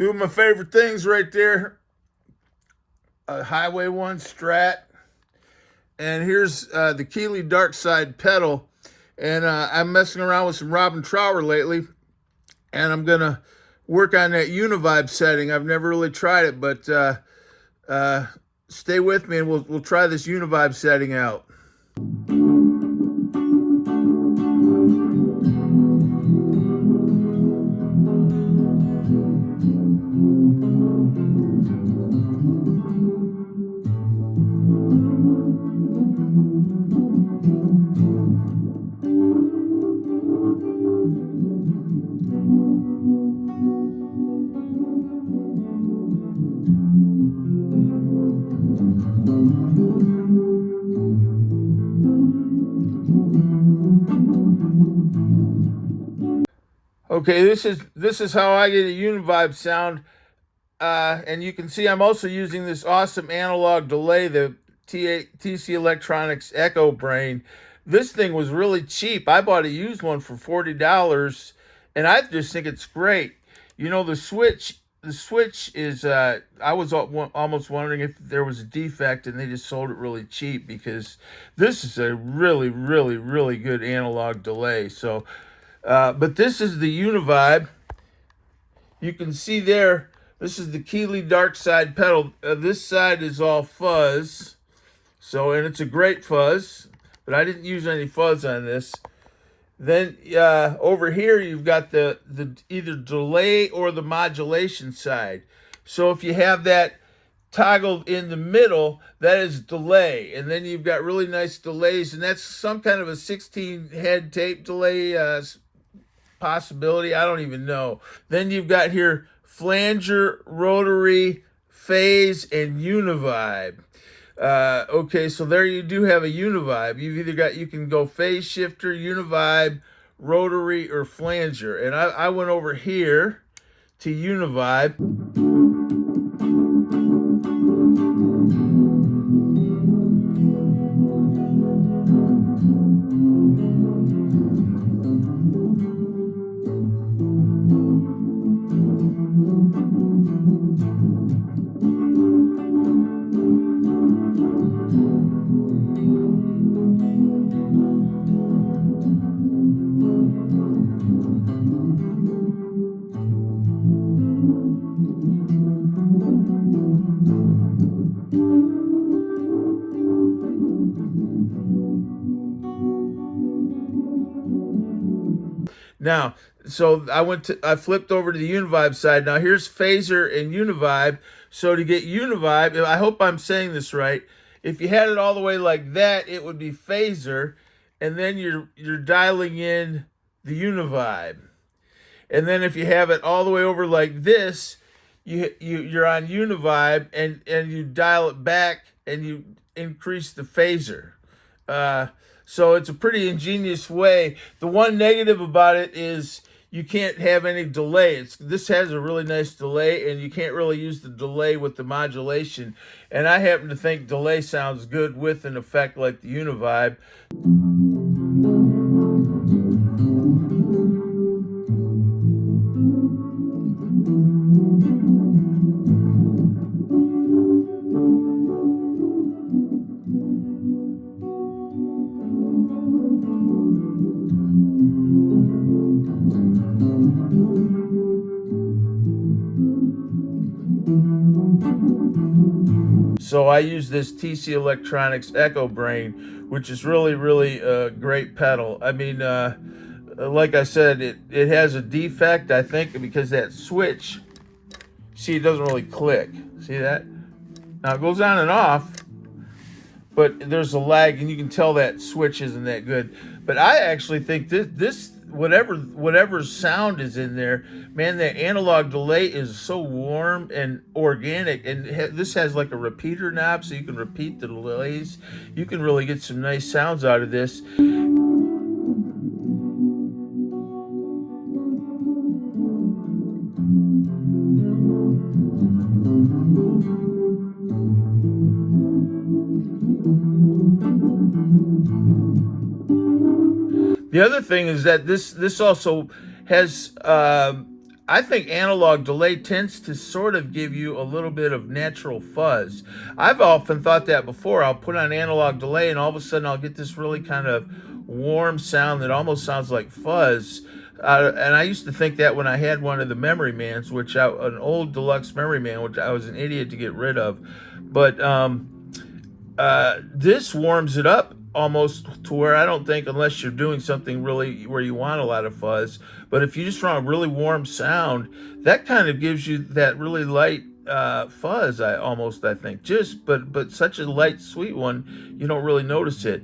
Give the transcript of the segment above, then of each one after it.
Two of my favorite things right there. A Highway One Strat. And here's the Keeley Dark Side pedal. And I'm messing around with some Robin Trower lately. And I'm going to work on that Univibe setting. I've never really tried it, but stay with me and we'll try this Univibe setting out. Okay, this is how I get a Univibe sound, and you can see I'm also using this awesome analog delay, the TC Electronics Echobrain. This thing was really cheap. I bought a used one for $40, and I just think it's great. You know, the switch is. I was almost wondering if there was a defect, and they just sold it really cheap because this is a really, really, really good analog delay. So. But this is the Univibe. You can see there, this is the Keeley Dark Side pedal. This side is all fuzz. And it's a great fuzz, but I didn't use any fuzz on this. Then over here, you've got the either delay or the modulation side. So if you have that toggled in the middle, that is delay. And then you've got really nice delays, and that's some kind of a 16 head tape delay possibility. I don't even know. Then you've got here flanger, rotary, phase, and Univibe. Okay, so there you do have a Univibe. You've either got, you can go phase shifter, Univibe, rotary, or flanger. And I went over here to Univibe. Now, so I flipped over to the Univibe side. Now here's phaser and Univibe. So to get Univibe, I hope I'm saying this right. If you had it all the way like that, it would be phaser, and then you're dialing in the Univibe. And then if you have it all the way over like this, you're on Univibe, and you dial it back and you increase the phaser. So it's a pretty ingenious way. The one negative about it is you can't have any delay. This has a really nice delay, and you can't really use the delay with the modulation. And I happen to think delay sounds good with an effect like the Univibe. So I use this TC Electronics Echobrain, which is really, really a great pedal. I mean, like I said, it has a defect, I think, because that switch, see, it doesn't really click. See that? Now it goes on and off, but there's a lag, and you can tell that switch isn't that good. But I actually think this whatever sound is in there, man, that analog delay is so warm and organic, and this has like a repeater knob, so you can repeat the delays. You can really get some nice sounds out of this. The other thing is that this also has, I I think analog delay tends to sort of give you a little bit of natural fuzz. I've often thought that before. I'll put on analog delay and all of a sudden I'll get this really kind of warm sound that almost sounds like fuzz. And I used to think that when I had one of the Memory Mans, an old deluxe Memory Man, which I was an idiot to get rid of. But this warms it up almost to where I don't think, unless you're doing something really where you want a lot of fuzz, but if you just want a really warm sound, that kind of gives you that really light fuzz. I think just but such a light, sweet one, you don't really notice it.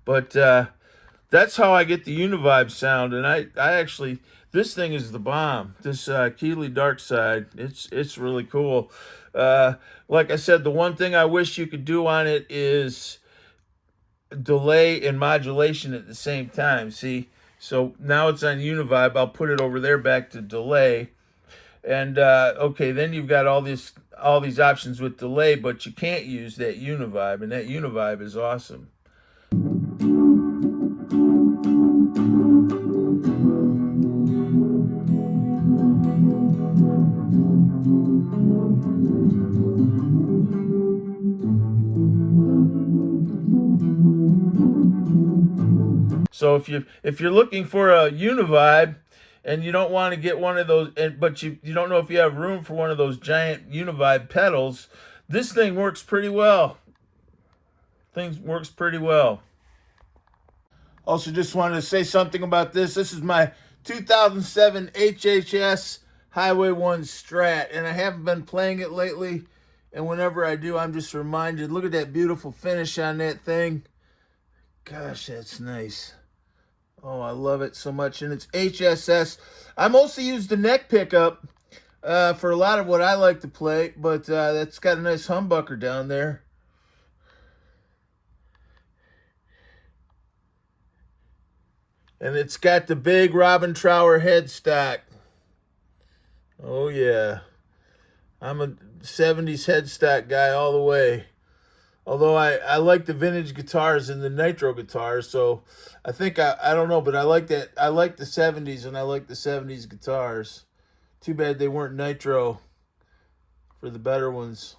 But that's how I get the Univibe sound, and I actually, this thing is the bomb. This Keeley Dark Side, it's really cool. Uh, like I said, the one thing I wish you could do on it is delay and modulation at the same time. See, so now it's on Univibe. I'll put it over there back to delay, and okay, then you've got all these options with delay, but you can't use that Univibe, and that Univibe is awesome. So if you're looking for a Univibe and you don't want to get one of those, but you don't know if you have room for one of those giant Univibe pedals, this thing works pretty well. Things works pretty well. Also, just wanted to say something about this. This is my 2007 HSS Highway One Strat, and I haven't been playing it lately. And whenever I do, I'm just reminded. Look at that beautiful finish on that thing. Gosh, that's nice. Oh, I love it so much. And it's HSS. I mostly use the neck pickup for a lot of what I like to play, but that's got a nice humbucker down there. And it's got the big Robin Trower headstock. Oh, yeah. I'm a 70s headstock guy all the way. Although I like the vintage guitars and the nitro guitars, so I think I don't know, but I like that. I like the 70s and I like the 70s guitars. Too bad they weren't nitro for the better ones.